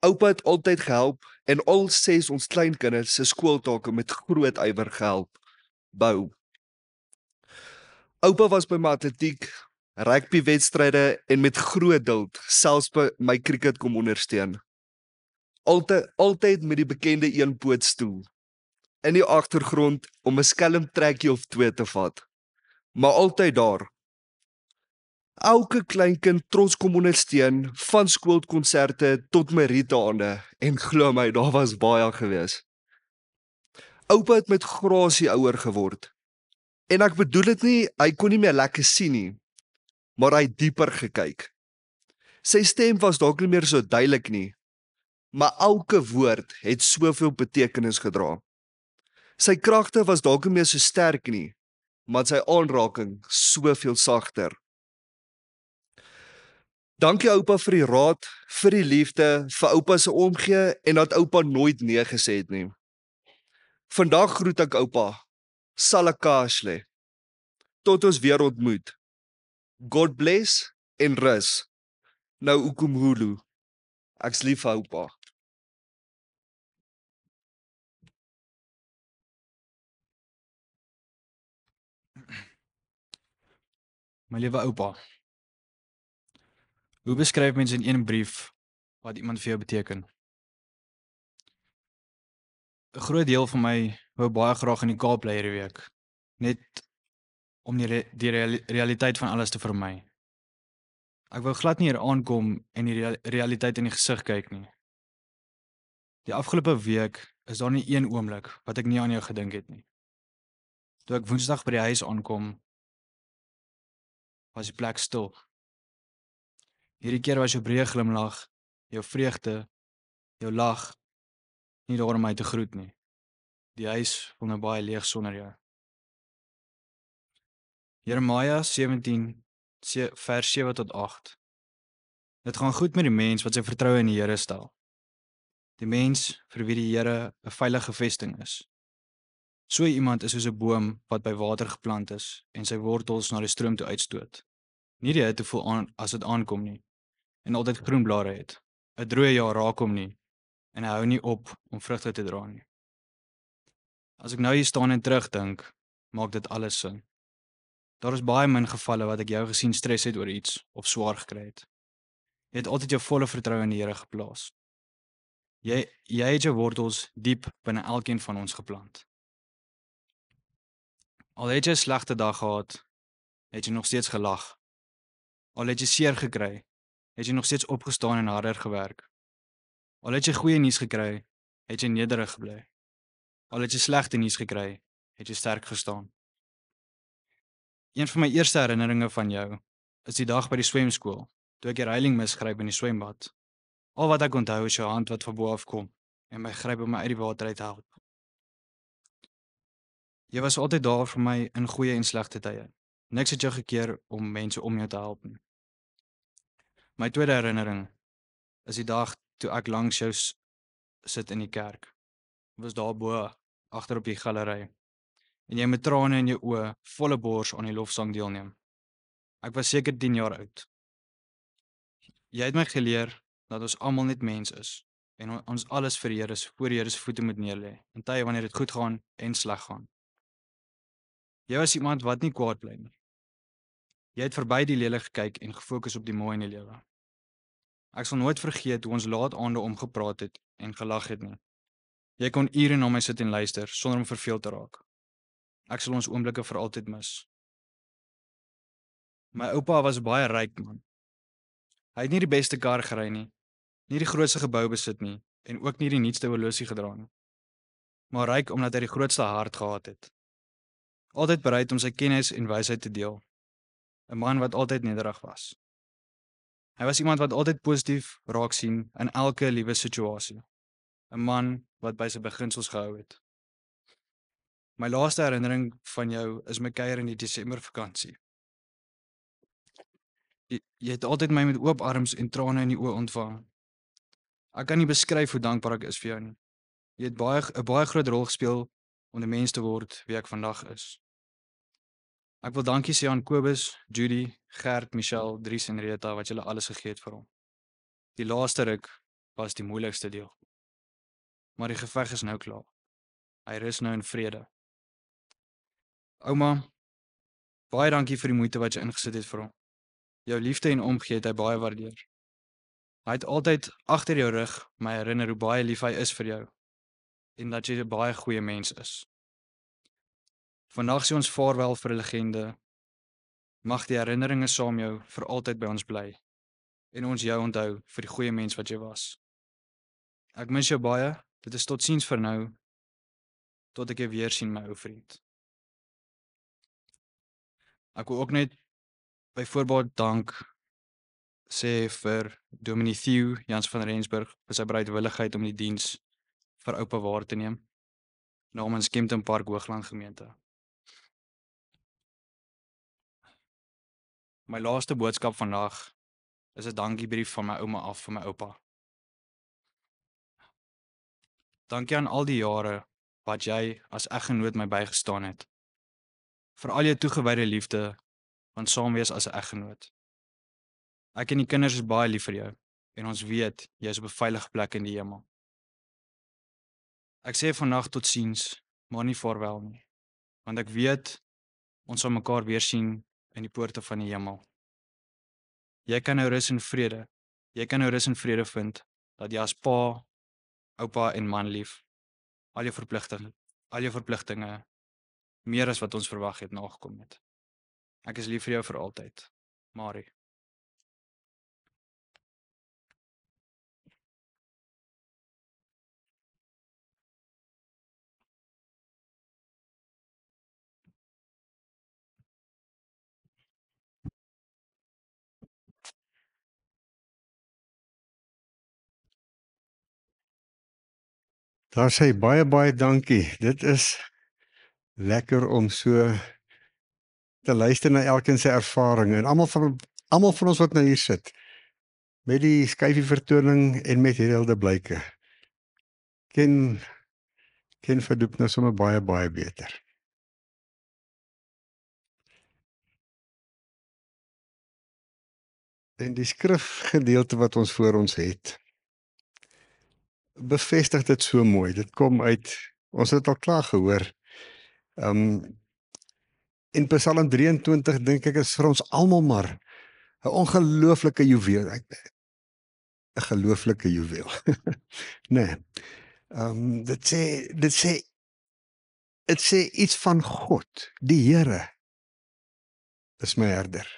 Oupa het altyd gehelp en al 6 ons kleinkinders se skooltake met groot ywer gehelp bou. Oupa was by my atletiek, rugbywedstryde en met groot duld selfs by my cricket kom ondersteun. Altyd met die bekende eenpootstoel. In die agtergrond om 'n skelm trekkie of 2 te vat. Maar altyd daar. Elke kleinkind trots kom ondersteun, van skoolkonserte tot Meritaande en glo my, daar was baie gewees. Oupa het met grasie ouer geword. En ek bedoel dit nie, hy kon nie meer lekker sien nie, maar hy het dieper gekyk. Sy stem was dalk nie meer so duidelik nie, maar elke woord het soveel betekenis gedra. Sy kragte was dalk nie meer so sterk nie, maar sy aanraking soveel sagter. Dankie oupa vir die raad, vir die liefde, vir oupa se omgee en dat oupa nooit nee gesê het nie. Vandag groet ek oupa. Salakashle. Tot ons weer ontmoet. God bless en rus. Nou ukumhulu. Ek's lief vir oupa. My liewe oupa. Hoe beskryf mens in een brief wat iemand vir jou beteken? 'n Groot deel van my wou baie graag in die Kaap bly hierdie week, net om die realiteit van alles te vermy. Ek wou glad nie hier aankom en die realiteit in die gesig kyk nie. Die afgelope week is daar nie een oomblik wat ek nie aan jou gedink het nie. Toe ek Woensdag by die huis aankom, was die plek stil. Hierdie keer was jou breë glimlag, jou vreugde, jou lag, nie daar om my te groet nie. Die huis voel nou baie leeg sonder jou. Jeremia 17 vers 7 tot 8. Dit gaan goed met die mens wat sy vertroue in die Here stel. Die mens vir wie die Here 'n veilige vesting is. So iemand is soos 'n boom wat by water geplant is en sy wortels na die stroom toe uitstoot. Nie die hitte voel as dit aankom nie en altyd groen blare het. 'n Droë jaar raak hom nie en hy hou nie op om vrugte te dra nie. As ek nou hier staan en terugdink, maak dit alles sin. Daar is baie min gevalle wat ek jou gesien stres het oor iets of swaar gekry het. Jy het altyd jou volle vertroue in die Here geplaas. Jy het jou wortels diep binne elkeen van ons geplant. Al het jy 'n slegte dag gehad, het jy nog steeds gelag. Al het jy seer gekry, het jy nog steeds opgestaan en harder gewerk. Al het jy goeie nuus gekry, het jy nederig gebly. Al het jy slegte nuus gekry, het jy sterk gestaan. Een van my eerste herinneringe van jou is die dag by die swemskool, toe ek die reiling misgryp in die swembad. Al wat ek onthou is jou hand wat van bo af kom en my gryp om my uit die water uit te help. Jy was altyd daar vir my in goeie en slegte tye. Niks het jou gekeer om mense om jou te help nie. My tweede herinnering is die dag toe ek langs jou sit in die kerk. Ek was daar bo agter op die galery en jy met trane in jou oë, volle bors aan die lofsang deelneem. Ek was seker 10 jaar oud. Jy het my geleer dat ons almal net mens is en ons alles vir die Here voor die Here se voete moet neerlê, in tye wanneer dit goed gaan en sleg gaan. Jy was iemand wat nie kwaad bly nie. Jy het verby die lelik gekyk en gefokus op die mooi in die lewe. Ek sal nooit vergeet hoe ons laat aande omgepraat het en gelag het nie. Jy kon ure na my sit en luister sonder om verveeld te raak. Ek sal ons oomblikke vir altyd mis. My oupa was baie ryk man. Hy het nie die beste kar gery nie die grootste gebou besit nie en ook nie die nuutste horlosie gedra nie. Maar ryk omdat hy die grootste hart gehad het. Altyd bereid om sy kennis en wysheid te deel. 'n Man wat altyd nederig was. Hy was iemand wat altyd positief raak sien in elke liewe situasie. 'n Man wat by sy beginsels gehou het. My laaste herinnering van jou is my kuier in die Desembervakansie. Jy het altyd my met oop arms en trane in die oë ontvang. Ek kan nie beskryf hoe dankbaar ek is vir jou nie. Jy het 'n baie groot rol gespeel om die mens te word wie ek vandag is. Ek wil dankie sê aan Kobus, Judy, Gert, Michelle, Dries en Rita wat julle alles gegee het vir hom. Die laaste ruk was die moeilikste deel. Maar die geveg is nou klaar. Hy rus nou in vrede. Ouma, baie dankie vir die moeite wat jy ingesit het vir hom. Jou liefde en omgee het hy baie waardeer. Hy het altyd agter jou rug my herinner hoe baie lief hy is vir jou en dat jy 'n baie goeie mens is. Vandag sê ons vaarwel vir 'n legende. Mag die herinneringe saam jou vir altyd by ons bly en ons jou onthou vir die goeie mens wat jy was. Ek mis jou baie. Dit is totsiens vir nou tot ek jou weer sien, my ou vriend. Ek wil ook net by voorbaat dank sê vir Dominee Theo Jans van Rensburg vir sy bereidwilligheid om die diens vir oupa waar te neem namens Kempton Park Hoogland gemeente. My laaste boodskap vandag is 'n dankiebrief van my ouma af vir my oupa. Dankie aan al die jare wat jy as eggenoot my bygestaan het. Vir al jou toegewyde liefde van saam wees as 'n eggenoot. Ek en die kinders is baie lief vir jou en ons weet jy is op 'n veilige plek in die hemel. Ek sê vandag totsiens, maar nie vaarwel nie, want ek weet ons sal mekaar weer sien in die poorte van die hemel. Jy kan nou rus in vrede. Jy kan nou rus in vrede vind dat jy as pa, oupa en man lief al jou verpligtinge meer as wat ons verwag het nagekom het. Ek is lief vir jou vir altyd. Marie. Daar sê baie dankie. Dit is lekker om so te luister na elkeen se ervaring en almal van ons wat nou hier sit met die skyfie vertoning en met hierdie blyke. Ken verdoep nou sommer baie beter. En die skrifgedeelte wat ons voor ons het, bevestig dit so mooi. Dit kom uit Ons het dit al klaar gehoor. In Psalm 23 dink ek is vir ons almal maar 'n ongelooflike juweel. 'n gelooflike juweel. Nee. Dit sê iets van God. Die Here is my herder.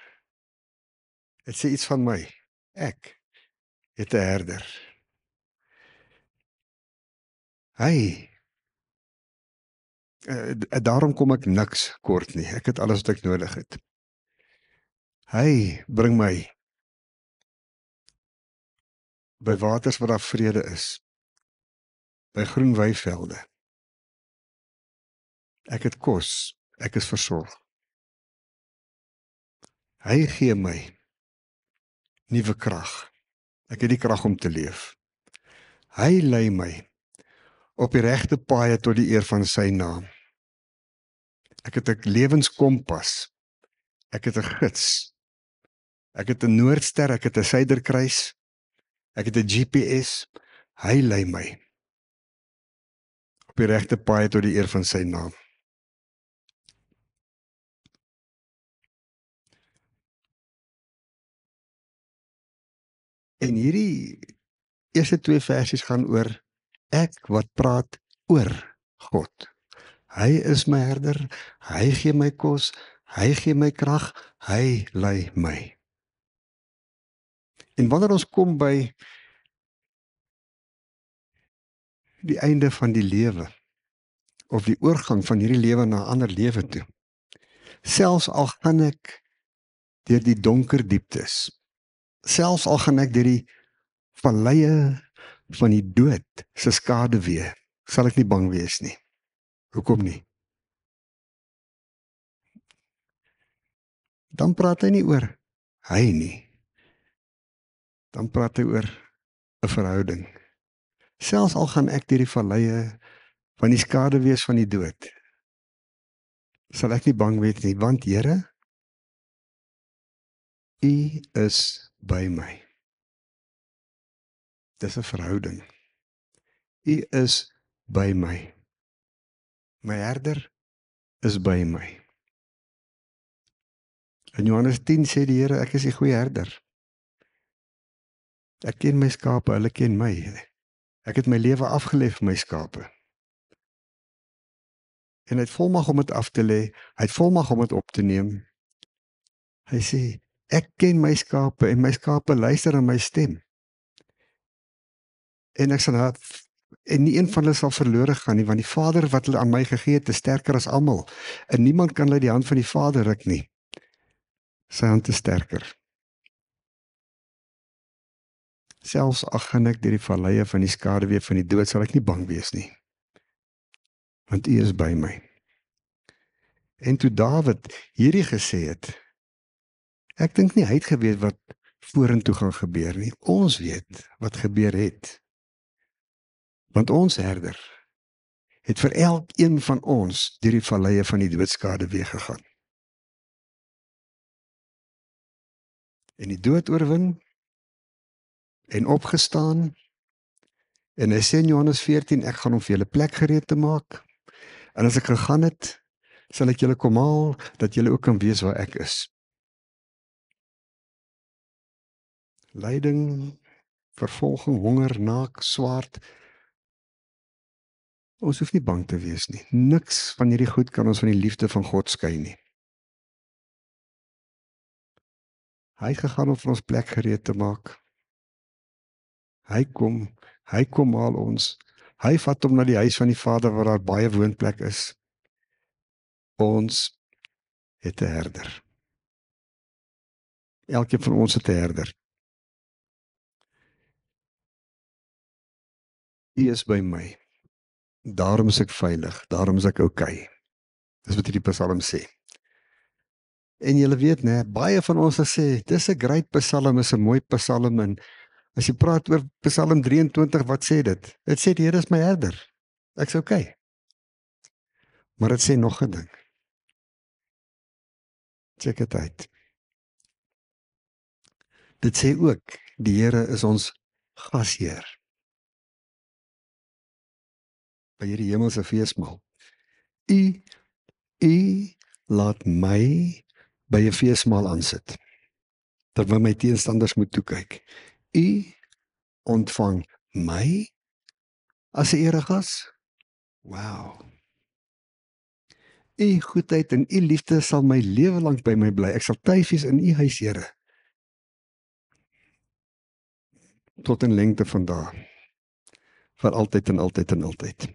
Dit sê iets van my. Ek het 'n herder. Hy daarom kom ek niks kort nie. Ek het alles wat ek nodig het. Hy bring my by waters waar daar vrede is. By groen weivelde. Ek het kos, ek is versorg. Hy gee my nuwe krag. Ek het die krag om te leef. Hy lei my op die regte paaie tot die eer van sy naam. Ek het 'n lewenskompas. Ek het 'n gids. Ek het 'n noordster, ek het 'n suiderkruis. Ek het 'n GPS. Hy lei my op die regte paaie tot die eer van sy naam. En hierdie eerste 2 versies gaan oor ek wat praat oor God. Hy is my herder, hy gee my kos, hy gee my krag, hy lei my. En wanneer ons kom by die einde van die lewe, of die oorgang van hierdie lewe na 'n ander lewe toe, selfs al gaan ek deur die donker dieptes, selfs al gaan ek deur die valleie van die dood se skaduwee, sal ek nie bang wees nie. Hoekom nie? Dan praat hy nie oor hy nie. Dan praat hy oor 'n verhouding. Selfs al gaan ek deur die valleie van die skaduwee van die dood, sal ek nie bang wees nie, want Here, U is by my. Dis 'n verhouding. U is by my. My herder is by my. In Johannes 10 sê die Here, ek is die goeie herder. Ek ken my skape, hulle ken my. Ek het my lewe afgelê vir my skape. En hy het volmag om dit af te lê, hy het volmag om dit op te neem. Hy sê, ek ken my skape en my skape luister na my stem. En ek sal en nie een van hulle sal verlore gaan nie, want die Vader wat hulle aan my gegee het, is sterker as almal. En niemand kan uit die hand van die Vader ruk nie. Sy hand is sterker. Selfs al gaan ek deur die valleie van die skaduwee van die dood, sal ek nie bang wees nie. Want U is by my. En toe Dawid hierdie gesê het, ek dink nie hy het geweet wat vorentoe gaan gebeur nie. Ons weet wat gebeur het. Want ons herder het vir elkeen van ons deur die valleie van die doodskaduwee gegaan. En die dood oorwin en opgestaan. En hy sê in Johannes 14, ek gaan om vir julle plek gereed te maak. En as ek gegaan het, sal ek julle kom haal, dat julle ook kan weet waar ek is. Lyding, vervolging, honger, naak, swaard. Ons hoef nie bang te wees nie. Niks van hierdie goed kan ons van die liefde van God skei nie. Hy het gegaan om vir ons plek gereed te maak. Hy kom haal ons. Hy vat hom na die huis van die Vader waar daar baie woonplek is. Ons het 'n herder. Elkeen van ons het 'n herder. U is by my. Daarom is ek veilig, daarom is ek okay. Dis wat hierdie Psalm sê. En julle weet, né, baie van ons sê, dis 'n great Psalm, is 'n mooi Psalm, en as jy praat oor Psalm 23, wat sê dit? Dit sê die Here is my herder. Ek's okay. Maar dit sê nog 'n ding. Check dit uit. Dit sê ook, die Here is ons gasheer. by hierdie hemelse feesmaal. U laat my by 'n feesmaal aansit, terwyl my teenstanders moet toe kyk. U ontvang my as 'n eregas. Wow. U goedheid en u liefde sal my lewe lank by my bly. Ek sal tuis wees in u huis, Here. Tot in lengte van dae. Vir altyd en altyd en altyd.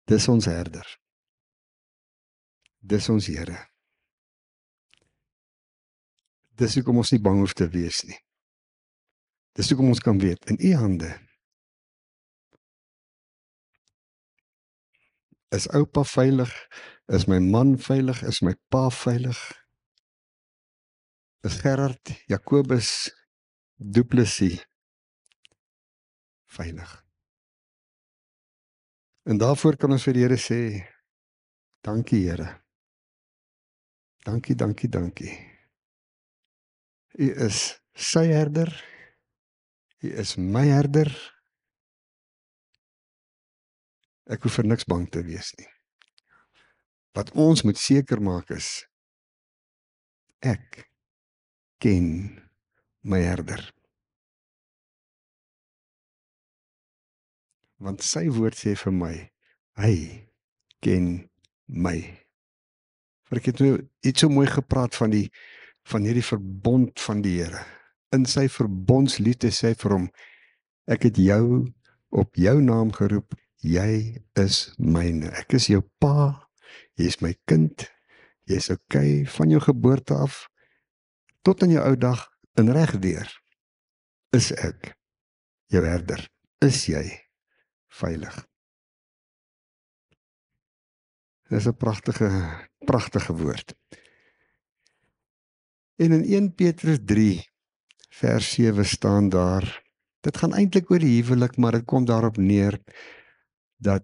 Dis ons herder. Dis ons Here. Dis hoekom ons nie bang hoef te wees nie. Dis hoekom ons kan weet, in u hande is oupa veilig, is my man veilig, is my pa veilig, is Gerard, Jacobus, Du Plessis veilig. En daarvoor kan ons vir die Here sê, dankie Here. Dankie, dankie, dankie. U is sy herder, u is my herder. Ek hoef vir niks bang te wees nie. Wat ons moet seker maak is, ek ken my herder. Want sy woord sê vir my, hy ken my. Ek het nou iets so mooi gepraat van hierdie verbond van die Here. In sy verbondsliefde sê hy vir hom, ek het jou op jou naam geroep, jy is myne. Ek is jou pa, jy is my kind, jy is okay van jou geboorte af, tot in jou ou dag, en regdeur, is ek jou herder. Is jy veilig? Dis 'n pragtige woord. En in 1 Petrus 3 vers 7 staan daar, dit gaan eintlik oor die huwelik, maar dit kom daarop neer, dat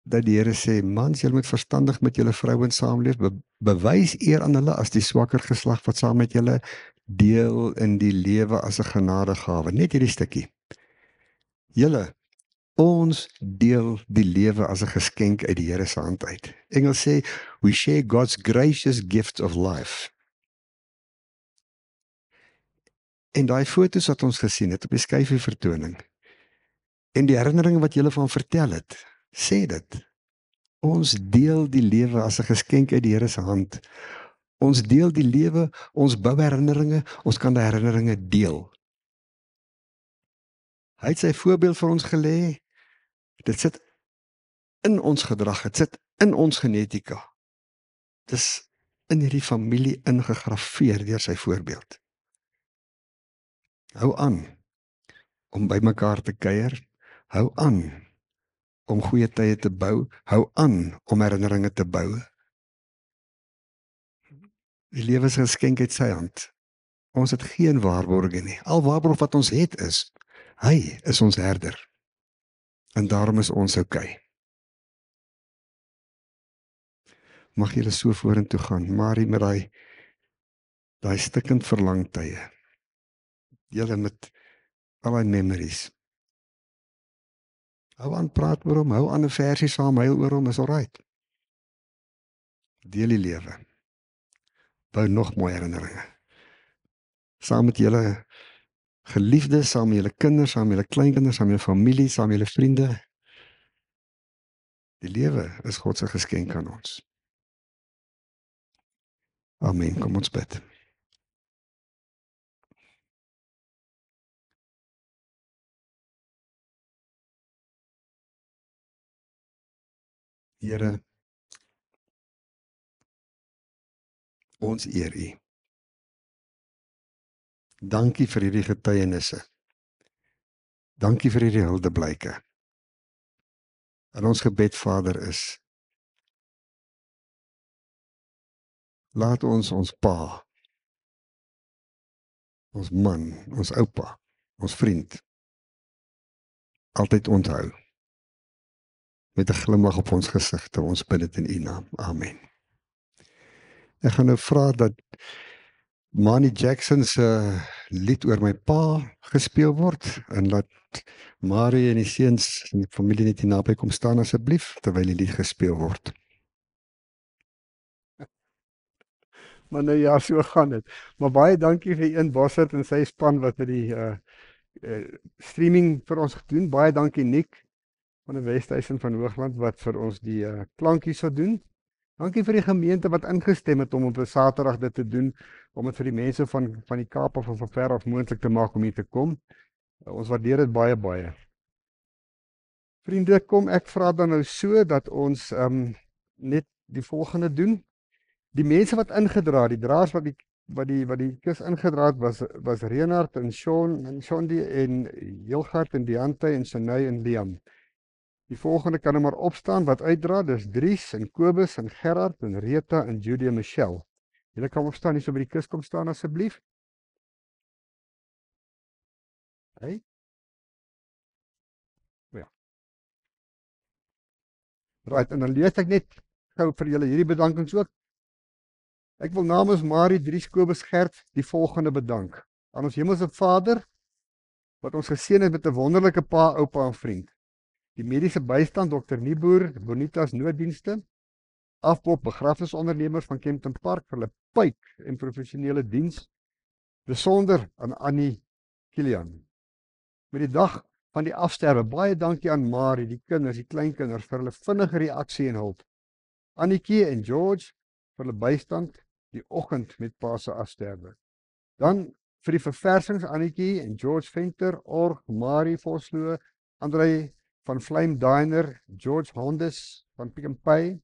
die Here sê, mans, julle moet verstandig met julle vrouens saamleef, bewys eer aan hulle as die swakker geslag wat saam met julle deel in die lewe as 'n genadegawe. Net hierdie stukkie. Julle, ons deel die lewe as 'n geskenk uit die Here se hand uit. Engels sê, we share God's gracious gift of life. En daai foto's wat ons gesien het op die skyfie vertoning, en die herinneringe wat julle van vertel het, sê dit. Ons deel die lewe as 'n geskenk uit die Here se hand. Ons deel die lewe, ons bou herinneringe, ons kan die herinneringe deel. Hy het sy voorbeeld vir ons gelê. Dit sit in ons gedrag, dit sit in ons genetika. Dit is in hierdie familie ingegrafeer deur sy voorbeeld. Hou aan om by mekaar te kuier, hou aan om goeie tye te bou, hou aan om herinneringe te bou. Die lewe is 'n geskenk uit sy hand. Ons het geen waarborge nie. Al waarborg wat ons het is, hy is ons herder. En daarom is ons okay. Mag julle so vorentoe gaan, maar met daai stikkend verlangtye. Julle met al die memories. Hou aan praat oor hom, hou aan 'n versie saam, huil oor hom, is alright. Deel die lewe. Bou nog mooi herinneringe. Saam met julle geliefdes, saam met julle kinders, saam met julle kleinkinders, saam met julle familie, saam met julle vriende. Die lewe is God se geskenk aan ons. Amen. Kom ons bid. Here, ons eer U. Dankie vir hierdie getuienisse. Dankie vir hierdie huldeblyke. En ons gebed, Vader, is, laat ons pa, ons man, ons oupa, ons vriend, altyd onthou. Met 'n glimlag op ons gesigte, ons bid dit in U naam. Amen. Ek gaan nou vra dat Manny Jackson se lied oor my pa gespeel word en laat Marie en die seuns en die familie net hier naby kom staan asseblief terwyl die lied gespeel word. Maar nou ja, so gaan dit. Maar baie dankie vir Ian Bossert en sy span wat vir die streaming vir ons gedoen. Baie dankie Nick van die Westhuisen van Hoogland wat vir ons die klankies sou doen. Dankie vir die gemeente wat ingestem het om op 'n Saterdag dit te doen, om dit vir die mense van die Kaap of van ver af moontlik te maak om hier te kom. Ons waardeer dit baie baie. Vriende, kom ek vra dan nou so dat ons net die volgende doen. Die mense wat ingedra het, die draers wat die kus ingedra het was Renard en Sean en Shondi en Hilgard en Deante en Sinay en Liam. Die volgende kan nou maar opstaan wat uitdra, dis Dries en Kobus en Gerard en Rita en Judy en Michelle. Julle kan opstaan hier so by die kus kom staan asseblief. Hey. Ja. Right, en dan lees ek net gou vir julle hierdie bedankings ook. Ek wil namens Marie, Dries, Kobus, Gert die volgende bedank. Aan ons hemelse Vader, wat ons geseën het met 'n wonderlike pa, oupa en vriend. Die mediese bystand, Dr. Nieboer, Bonitas nooddienste, Afpop begrafnisondernemers van Kempton Park vir hulle pyp en professionele diens, besonder aan Annie Kilian. Met die dag van die afsterwe, baie dankie aan Marie, die kinders, die kleinkinders vir hulle vinnige reaksie en hulp. Annetjie en George vir hulle bystand die oggend met pa se afsterwe. Dan vir die verversings Annetjie en George Venter, Org, Marie Vosloo, Andrei van Flame Diner, George Hondes van Pick n Pay.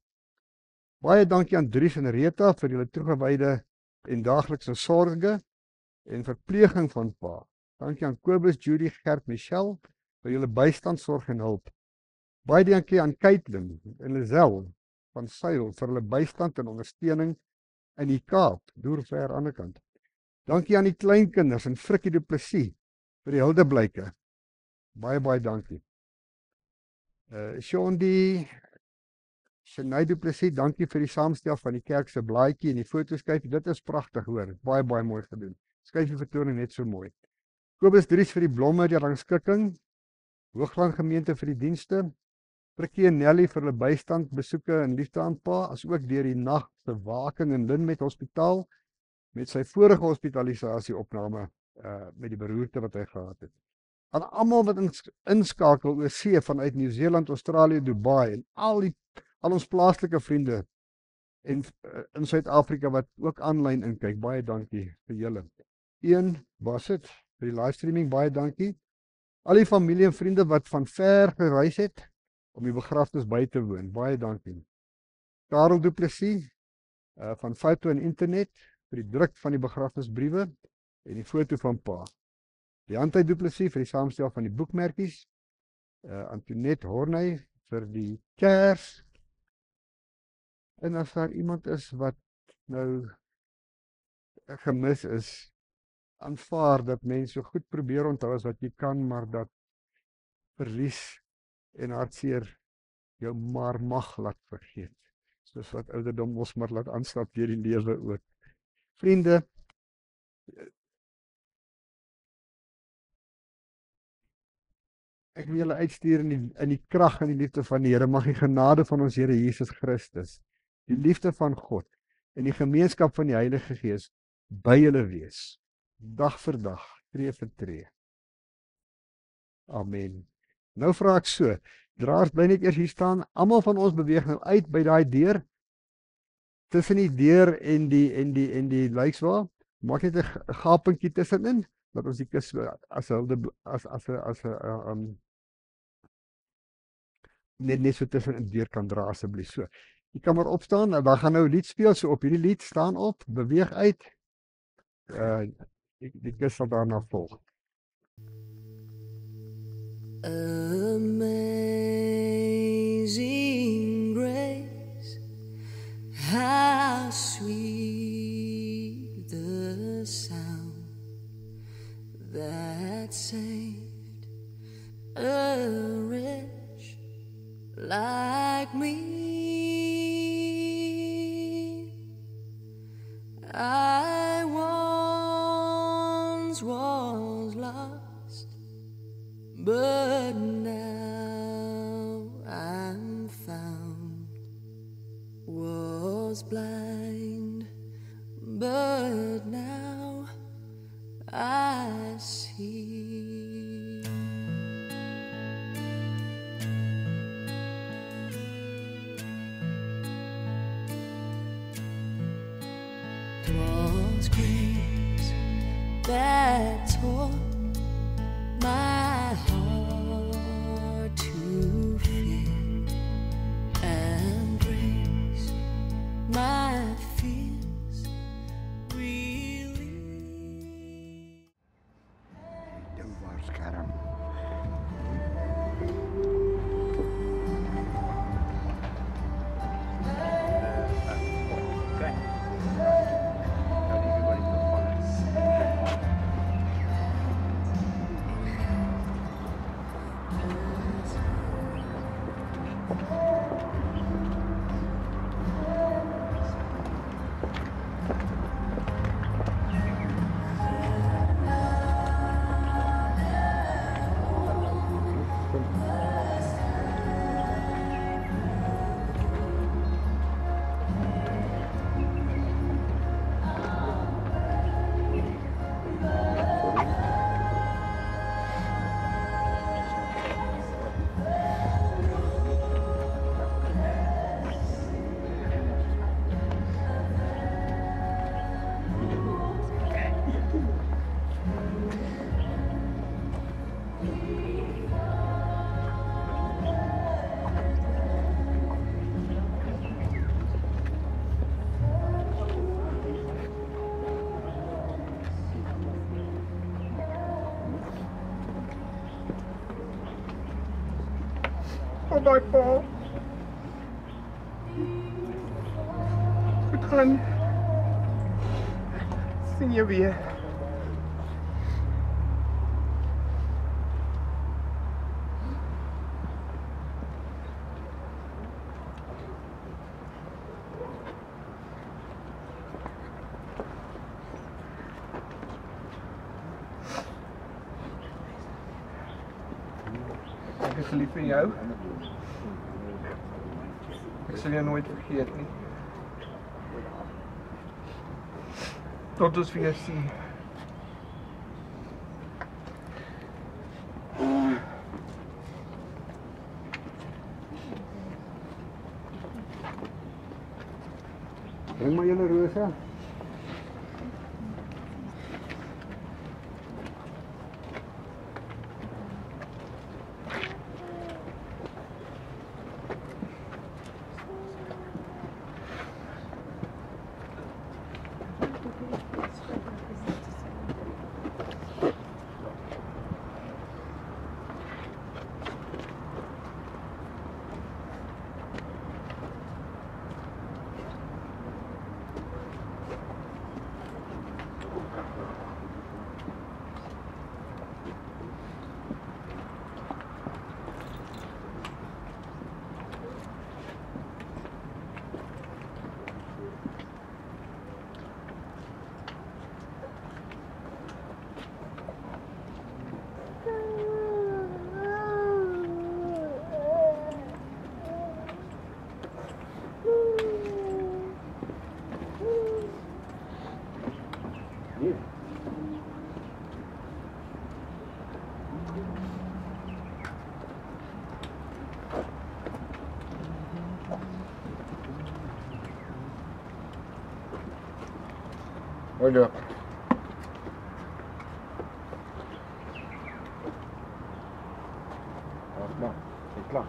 Baie dankie aan Dries en Rita vir julle toegewyde en daaglikse sorge en verpleging van pa. Dankie aan Kobus, Judy, Gert, Michelle vir julle bystand, sorg en hulp. Baie dankie aan Caitlin en Lizelle van Sail vir hulle bystand en ondersteuning in die Kaap, deur ver aan die ander kant. Dankie aan die kleinkinders en Frikkie Du Plessis vir die huldeblyke. Baie dankie. Shondi, Sinay Du Plessis, dankie vir die saamstel van die kerk se blaadjie en die fotoskyf. Dit is pragtig hoor, baie mooi gedoen. Skryf die vertoning net so mooi. Kobus Dries vir die blomme, die rangskikking. Hoogland gemeente vir die dienste. Frikkie en Nelly vir hulle bystand, besoeke en liefde aan pa, as ook deur die nag se waking in Linmet Hospitaal met sy vorige hospitalisasie opname met die beroerte wat hy gehad het. Aan almal wat inskakel oor see vanuit Nieu-Seeland, Australië, Dubai en al ons plaaslike vriende en in Suid-Afrika wat ook aanlyn inkyk, baie dankie vir julle. Een was dit vir die livestreaming, baie dankie. Al die familie en vriende wat van ver gereis het om die begrafnis by te woon, baie dankie. Karel Du Plessis van Foto en Internet vir die druk van die begrafnisbriewe en die foto van pa. Deante Du Plessis vir die saamstel van die boekmerkies. Antoinette Horney vir die kers. En as daar iemand is wat nou gemis is, aanvaar dat mense so goed probeer onthou as wat jy kan, maar dat verlies en hartseer jou maar mag laat vergeet. Soos wat ouderdom ons maar laat aanstap deur die lewe ook. Vriende, ek wil julle uitstuur in die krag en die liefde van die Here. Mag die genade van ons Here Jesus Christus, die liefde van God en die gemeenskap van die Heilige Gees by julle wees, dag vir dag, tree vir tree. Amen. Nou vra ek so, draers bly net eers hier staan, almal van ons beweeg nou uit by daai deur, tussen die deur en die lykswa, maak net 'n gapentjie tussenin, dat ons die kus net so tussen in deur kan dra asseblief. So, jy kan maar opstaan, en dan gaan nou 'n lied speel, so op hierdie lied staan op, beweeg uit. Die kus sal daarna volg. Amazing grace, how sweet the sound that saved a wretch like me. I want but now I'm found. Was blind, but now I see. Was grace that taught my heart to fear, and grace my fears relieved. Ding waar skerm. Oh my God. Goed gaan. Sien je weer. Ik is lief in jou. Ik zal je nooit vergeten. Tot ons weer zien. Bring maar julle rose. Hoi up. Nou, ik klaar.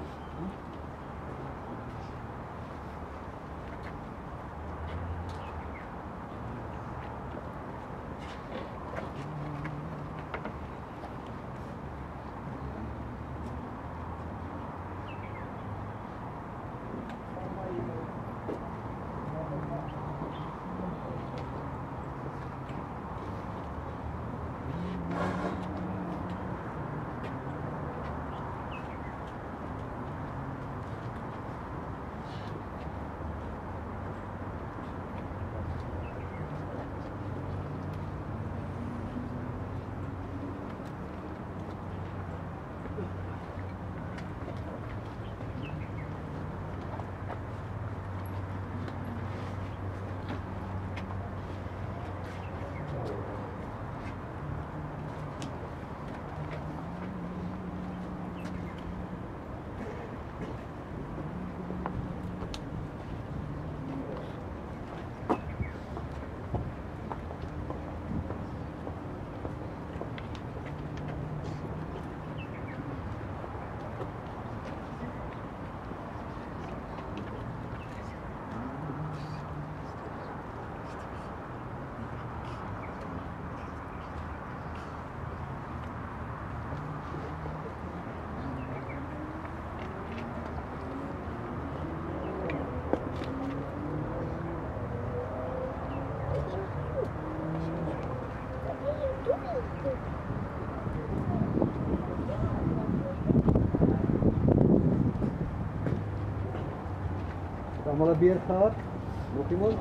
Almal 'n beer gehad? Nog iemand?